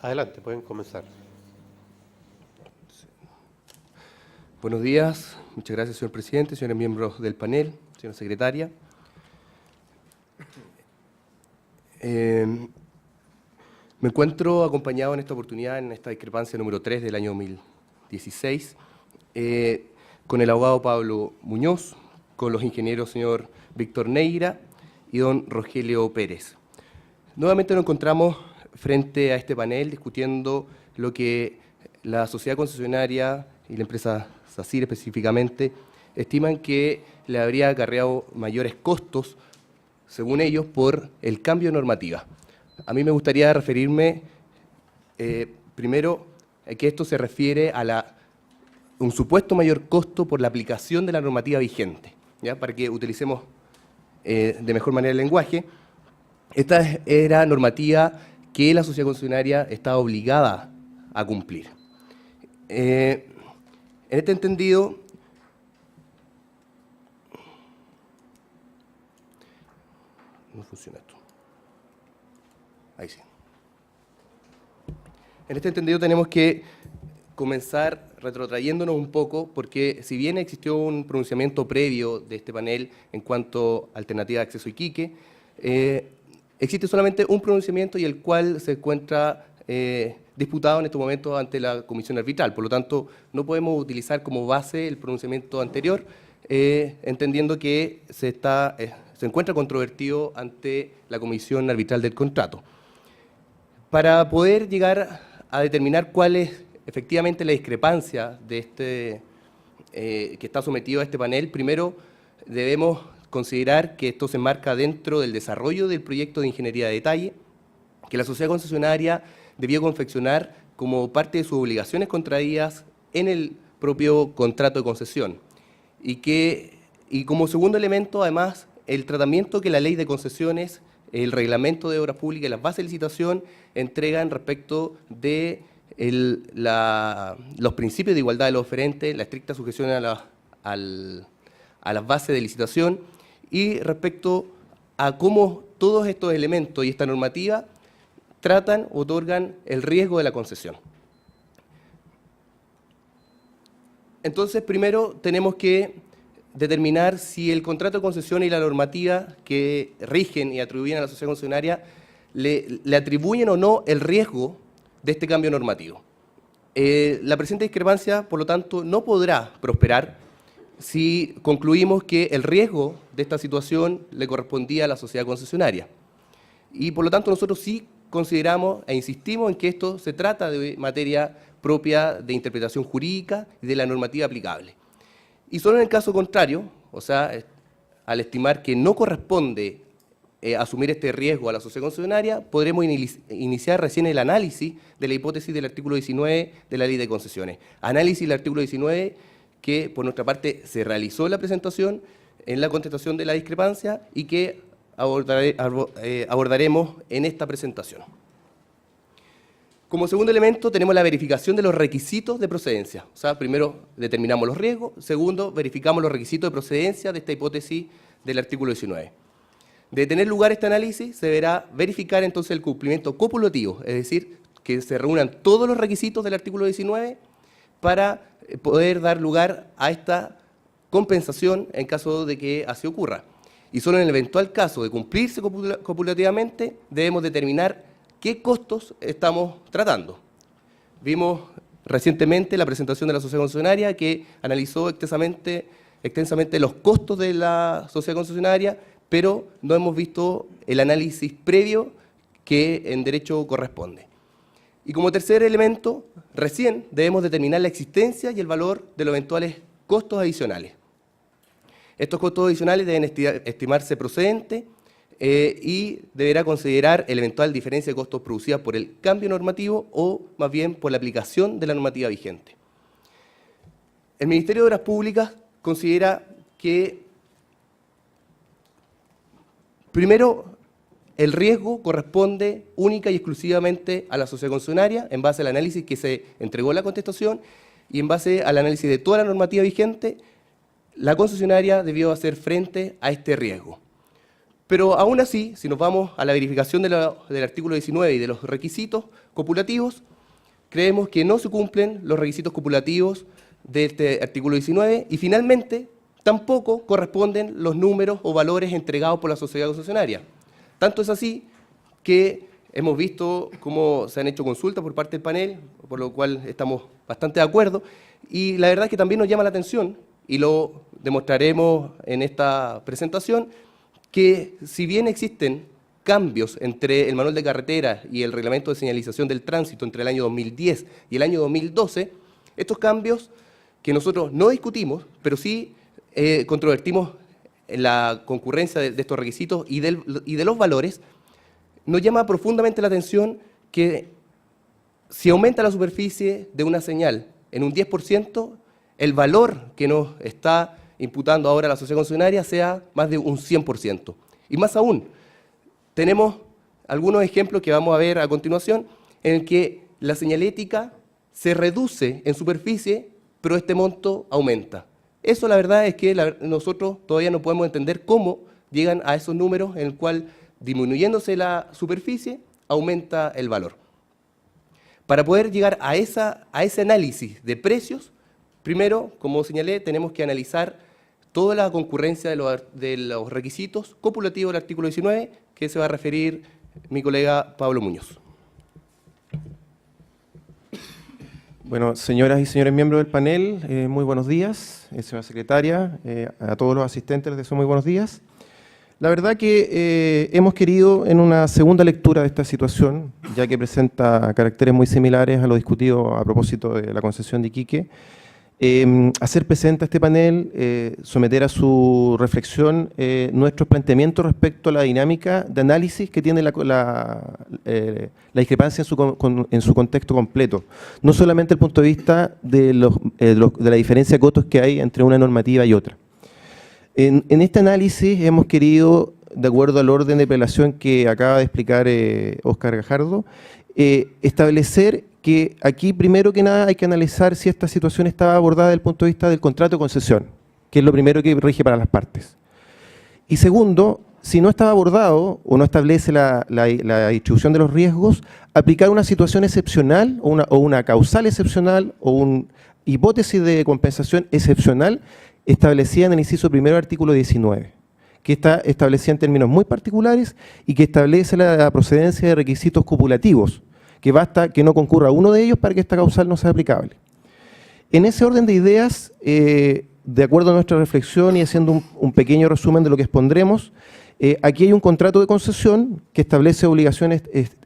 Adelante, pueden comenzar. Buenos días, muchas gracias, señor presidente, señores miembros del panel, señora secretaria. Me encuentro acompañado en esta oportunidad, en esta discrepancia número 3 del año 2016, con el abogado Pablo Muñoz, con los ingenieros señor Víctor Neira y don Rogelio Pérez. Nuevamente nos encontramos frente a este panel discutiendo lo que la sociedad concesionaria y la empresa SACIR específicamente estiman que le habría acarreado mayores costos, según ellos, por el cambio de normativa. A mí me gustaría referirme primero a que esto se refiere a un supuesto mayor costo por la aplicación de la normativa vigente, ¿ya? Para que utilicemos de mejor manera el lenguaje. Esta era normativa que la sociedad concesionaria estaba obligada a cumplir. En este entendido, no funciona esto. Ahí sí. En este entendido tenemos que comenzar retrotrayéndonos un poco, porque si bien existió un pronunciamiento previo de este panel en cuanto a alternativa de acceso a Iquique, existe solamente un pronunciamiento y el cual se encuentra disputado en estos momentos ante la comisión arbitral. Por lo tanto, no podemos utilizar como base el pronunciamiento anterior, entendiendo que se encuentra controvertido ante la comisión arbitral del contrato. Para poder llegar a determinar cuál es efectivamente la discrepancia de que está sometido a este panel, primero debemos considerar que esto se enmarca dentro del desarrollo del proyecto de ingeniería de detalle, que la sociedad concesionaria debió confeccionar como parte de sus obligaciones contraídas en el propio contrato de concesión. Y como segundo elemento, además, el tratamiento que la ley de concesiones, el reglamento de obras públicas y las bases de licitación entregan respecto de los principios de igualdad de los oferentes, la estricta sujeción a las bases de licitación y respecto a cómo todos estos elementos y esta normativa tratan, otorgan el riesgo de la concesión. Entonces, primero tenemos que determinar si el contrato de concesión y la normativa que rigen y atribuyen a la sociedad concesionaria le atribuyen o no el riesgo de este cambio normativo. La presente discrepancia, por lo tanto, no podrá prosperar si concluimos que el riesgo de esta situación le correspondía a la sociedad concesionaria. Y por lo tanto nosotros sí consideramos e insistimos en que esto se trata de materia propia de interpretación jurídica y de la normativa aplicable. Y solo en el caso contrario, o sea, al estimar que no corresponde asumir este riesgo a la sociedad concesionaria, podremos iniciar recién el análisis de la hipótesis del artículo 19 de la Ley de Concesiones. Análisis del artículo 19 que por nuestra parte se realizó en la presentación, en la contestación de la discrepancia y que abordaremos en esta presentación. Como segundo elemento tenemos la verificación de los requisitos de procedencia. O sea, primero determinamos los riesgos, segundo verificamos los requisitos de procedencia de esta hipótesis del artículo 19. De tener lugar este análisis se deberá verificar entonces el cumplimiento copulativo, es decir, que se reúnan todos los requisitos del artículo 19 para poder dar lugar a esta compensación en caso de que así ocurra. Y solo en el eventual caso de cumplirse copulativamente debemos determinar qué costos estamos tratando. Vimos recientemente la presentación de la sociedad concesionaria que analizó extensamente los costos de la sociedad concesionaria, pero no hemos visto el análisis previo que en derecho corresponde. Y como tercer elemento, recién debemos determinar la existencia y el valor de los eventuales costos adicionales. Estos costos adicionales deben estimarse procedentes y deberá considerar el eventual diferencia de costos producida por el cambio normativo o más bien por la aplicación de la normativa vigente. El Ministerio de Obras Públicas considera que, primero, el riesgo corresponde única y exclusivamente a la sociedad concesionaria en base al análisis que se entregó en la contestación y en base al análisis de toda la normativa vigente, la concesionaria debió hacer frente a este riesgo. Pero aún así, si nos vamos a la verificación del artículo 19 y de los requisitos copulativos, creemos que no se cumplen los requisitos copulativos de este artículo 19 y finalmente tampoco corresponden los números o valores entregados por la sociedad concesionaria. Tanto es así que hemos visto cómo se han hecho consultas por parte del panel, por lo cual estamos bastante de acuerdo, y la verdad es que también nos llama la atención, y lo demostraremos en esta presentación, que si bien existen cambios entre el manual de carretera y el reglamento de señalización del tránsito entre el año 2010 y el año 2012, estos cambios que nosotros no discutimos, pero sí controvertimos en la concurrencia de estos requisitos y de los valores, nos llama profundamente la atención que si aumenta la superficie de una señal en un 10%, el valor que nos está imputando ahora la sociedad concesionaria sea más de un 100%. Y más aún, tenemos algunos ejemplos que vamos a ver a continuación, en el que la señalética se reduce en superficie, pero este monto aumenta. Eso la verdad es que nosotros todavía no podemos entender cómo llegan a esos números en el cual, disminuyéndose la superficie, aumenta el valor. Para poder llegar a ese análisis de precios, primero, como señalé, tenemos que analizar toda la concurrencia de los requisitos copulativos del artículo 19, que se va a referir mi colega Pablo Muñoz. Bueno, señoras y señores miembros del panel, muy buenos días. Señora secretaria, a todos los asistentes les deseo muy buenos días. La verdad que hemos querido, en una segunda lectura de esta situación, ya que presenta caracteres muy similares a lo discutido a propósito de la concesión de Iquique, hacer presente a este panel, someter a su reflexión nuestros planteamientos respecto a la dinámica de análisis que tiene la discrepancia en su contexto completo. No solamente el punto de vista de la diferencia de cotos que hay entre una normativa y otra. En este análisis hemos querido, de acuerdo al orden de prelación que acaba de explicar Óscar Gajardo, establecer que aquí, primero que nada, hay que analizar si esta situación estaba abordada desde el punto de vista del contrato de concesión, que es lo primero que rige para las partes. Y segundo, si no estaba abordado o no establece la distribución de los riesgos, aplicar una situación excepcional o una causal excepcional o una hipótesis de compensación excepcional establecida en el inciso primero del artículo 19, que está establecida en términos muy particulares y que establece la procedencia de requisitos copulativos, que basta que no concurra uno de ellos para que esta causal no sea aplicable. En ese orden de ideas, de acuerdo a nuestra reflexión y haciendo un pequeño resumen de lo que expondremos, aquí hay un contrato de concesión que establece obligaciones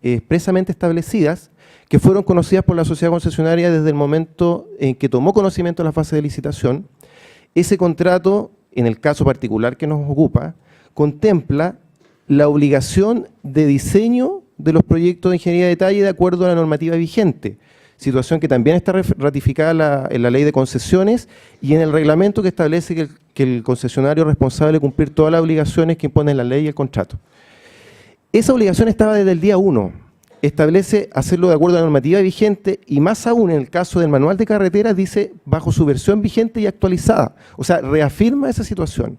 expresamente establecidas que fueron conocidas por la sociedad concesionaria desde el momento en que tomó conocimiento de la fase de licitación. Ese contrato, en el caso particular que nos ocupa, contempla la obligación de diseño de los proyectos de ingeniería de detalle de acuerdo a la normativa vigente, situación que también está ratificada en la ley de concesiones y en el reglamento que establece que el concesionario es responsable de cumplir todas las obligaciones que imponen la ley y el contrato. Esa obligación estaba desde el día 1, establece hacerlo de acuerdo a la normativa vigente y más aún en el caso del manual de carreteras dice bajo su versión vigente y actualizada, o sea, reafirma esa situación.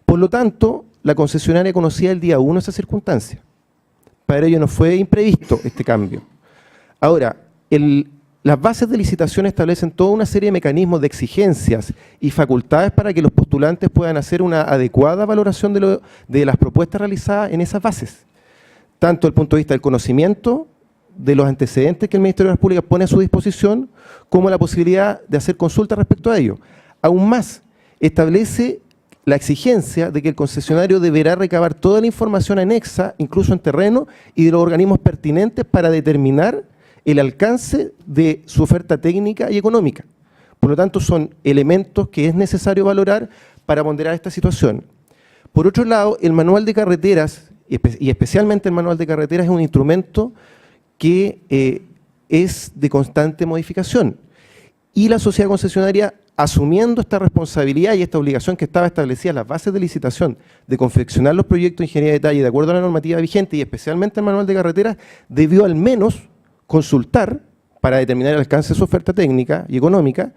Por lo tanto, la concesionaria conocía el día 1 esa circunstancia. Para ello no fue imprevisto este cambio. Ahora, las bases de licitación establecen toda una serie de mecanismos de exigencias y facultades para que los postulantes puedan hacer una adecuada valoración de las propuestas realizadas en esas bases. Tanto desde el punto de vista del conocimiento, de los antecedentes que el Ministerio de las Públicas pone a su disposición, como la posibilidad de hacer consultas respecto a ello. Aún más, establece la exigencia de que el concesionario deberá recabar toda la información anexa, incluso en terreno, y de los organismos pertinentes para determinar el alcance de su oferta técnica y económica. Por lo tanto, son elementos que es necesario valorar para ponderar esta situación. Por otro lado, el manual de carreteras, y especialmente el manual de carreteras, es un instrumento que es de constante modificación. Y la sociedad concesionaria, asumiendo esta responsabilidad y esta obligación que estaba establecida en las bases de licitación de confeccionar los proyectos de ingeniería de detalle de acuerdo a la normativa vigente y especialmente el manual de carreteras, debió al menos consultar para determinar el alcance de su oferta técnica y económica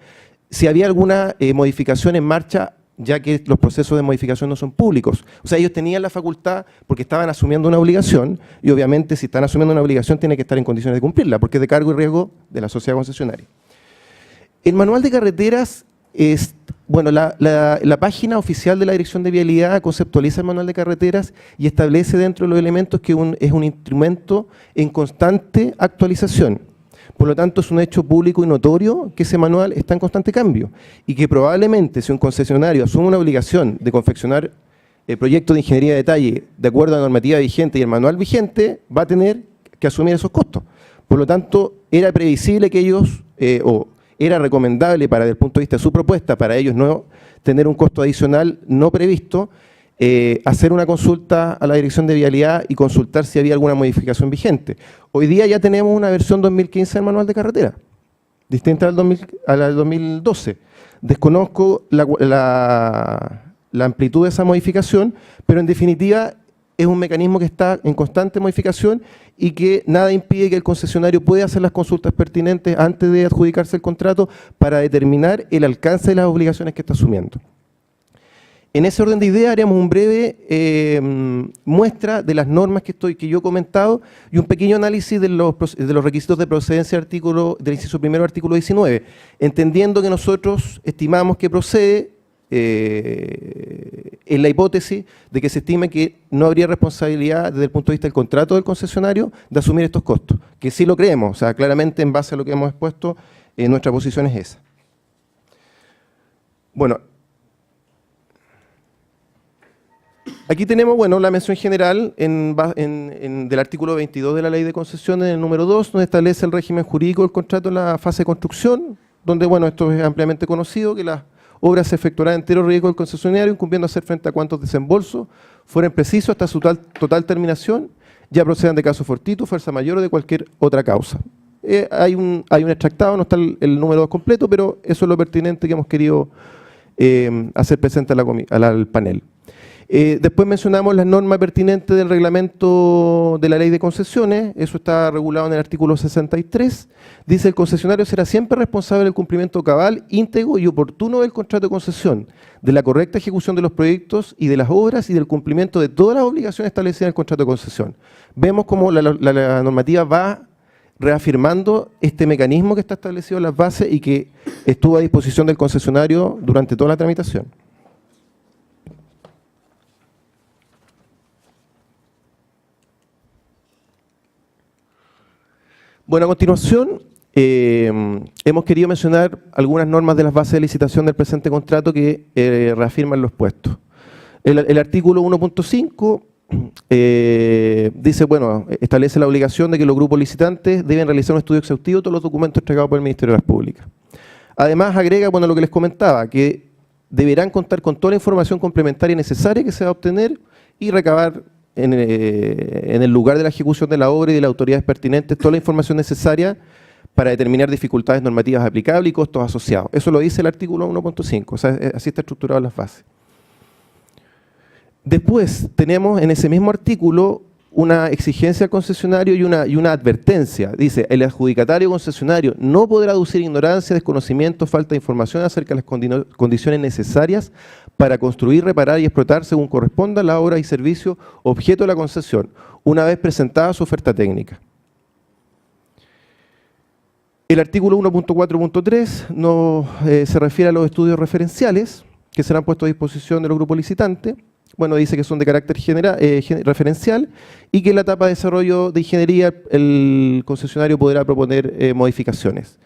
si había alguna modificación en marcha ya que los procesos de modificación no son públicos. O sea, ellos tenían la facultad porque estaban asumiendo una obligación y obviamente si están asumiendo una obligación tienen que estar en condiciones de cumplirla porque es de cargo y riesgo de la sociedad concesionaria. El manual de carreteras es, bueno, la página oficial de la Dirección de Vialidad conceptualiza el manual de carreteras y establece dentro de los elementos que es un instrumento en constante actualización. Por lo tanto, es un hecho público y notorio que ese manual está en constante cambio y que probablemente si un concesionario asume una obligación de confeccionar el proyecto de ingeniería de detalle de acuerdo a la normativa vigente y el manual vigente, va a tener que asumir esos costos. Por lo tanto, era previsible que ellos, o era recomendable para desde el punto de vista de su propuesta, para ellos no tener un costo adicional no previsto, hacer una consulta a la Dirección de Vialidad y consultar si había alguna modificación vigente. Hoy día ya tenemos una versión 2015 del manual de carretera, distinta al 2012. Desconozco la amplitud de esa modificación, pero en definitiva es un mecanismo que está en constante modificación y que nada impide que el concesionario pueda hacer las consultas pertinentes antes de adjudicarse el contrato para determinar el alcance de las obligaciones que está asumiendo. En ese orden de ideas haremos un breve muestra de las normas que yo he comentado y un pequeño análisis de los requisitos de procedencia del inciso primero, artículo 19, entendiendo que nosotros estimamos que procede en la hipótesis de que se estima que no habría responsabilidad desde el punto de vista del contrato del concesionario de asumir estos costos, que sí lo creemos, o sea, claramente en base a lo que hemos expuesto, nuestra posición es esa. Bueno, aquí tenemos, bueno, la mención general del artículo 22 de la Ley de Concesiones, en el número 2, donde establece el régimen jurídico del contrato en la fase de construcción, donde, bueno, esto es ampliamente conocido, que las obras se efectuarán en entero riesgo del concesionario, incumbiendo hacer frente a cuantos desembolsos fueren precisos hasta su total terminación, ya procedan de caso fortuito, fuerza mayor o de cualquier otra causa. Hay un extractado, no está el número 2 completo, pero eso es lo pertinente que hemos querido hacer presente al panel. Después mencionamos las normas pertinentes del reglamento de la Ley de Concesiones, eso está regulado en el artículo 63. Dice: el concesionario será siempre responsable del cumplimiento cabal, íntegro y oportuno del contrato de concesión, de la correcta ejecución de los proyectos y de las obras y del cumplimiento de todas las obligaciones establecidas en el contrato de concesión. Vemos cómo la normativa va reafirmando este mecanismo que está establecido en las bases y que estuvo a disposición del concesionario durante toda la tramitación. Bueno, a continuación hemos querido mencionar algunas normas de las bases de licitación del presente contrato que reafirman los puestos. El artículo 1.5 dice, bueno, establece la obligación de que los grupos licitantes deben realizar un estudio exhaustivo de todos los documentos entregados por el Ministerio de las Públicas. Además agrega, bueno, lo que les comentaba, que deberán contar con toda la información complementaria necesaria que se va a obtener y recabar en el lugar de la ejecución de la obra y de las autoridades pertinentes toda la información necesaria para determinar dificultades normativas aplicables y costos asociados. Eso lo dice el artículo 1.5, o sea, así está estructurado en las bases. Después tenemos en ese mismo artículo una exigencia al concesionario y una advertencia. Dice: el adjudicatario concesionario no podrá aducir ignorancia, desconocimiento, falta de información acerca de las condiciones necesarias para construir, reparar y explotar según corresponda la obra y servicio objeto de la concesión, una vez presentada su oferta técnica. El artículo 1.4.3 se refiere a los estudios referenciales que serán puestos a disposición de los grupos licitantes. Bueno, dice que son de carácter referencial y que en la etapa de desarrollo de ingeniería el concesionario podrá proponer modificaciones.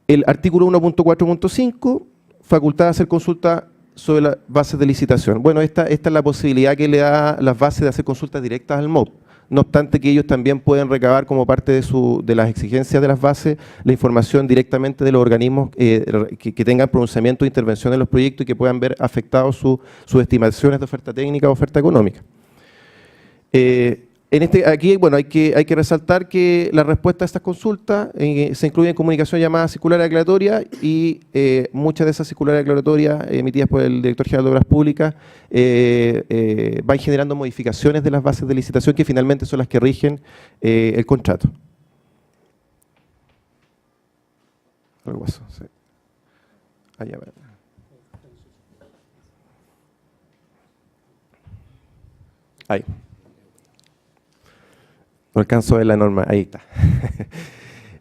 El artículo 1.4.5, facultad de hacer consulta sobre las bases de licitación. Bueno, esta es la posibilidad que le da las bases de hacer consultas directas al MOP. No obstante que ellos también pueden recabar como parte de las exigencias de las bases la información directamente de los organismos que tengan pronunciamiento de intervención en los proyectos y que puedan ver afectados sus estimaciones de oferta técnica o oferta económica. Aquí, bueno, hay que resaltar que la respuesta a estas consultas se incluyen comunicación llamada circular aclaratoria y muchas de esas circulares aclaratorias emitidas por el Director General de Obras Públicas van generando modificaciones de las bases de licitación que finalmente son las que rigen el contrato. Algo así, sí. Allá va. Ahí. No alcanzo a ver la norma, ahí está.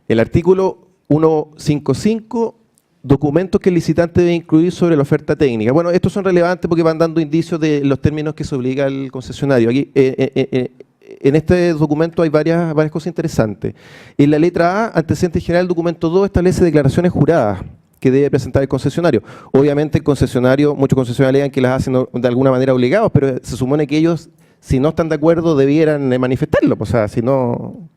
El artículo 155, documentos que el licitante debe incluir sobre la oferta técnica. Bueno, estos son relevantes porque van dando indicios de los términos que se obliga al concesionario. Aquí, en este documento hay varias cosas interesantes. En la letra A, antecedente general, documento 2 establece declaraciones juradas que debe presentar el concesionario. Obviamente el concesionario, muchos concesionarios alegan que las hacen de alguna manera obligados, pero se supone que ellos, si no están de acuerdo, debieran manifestarlo. O sea, si no,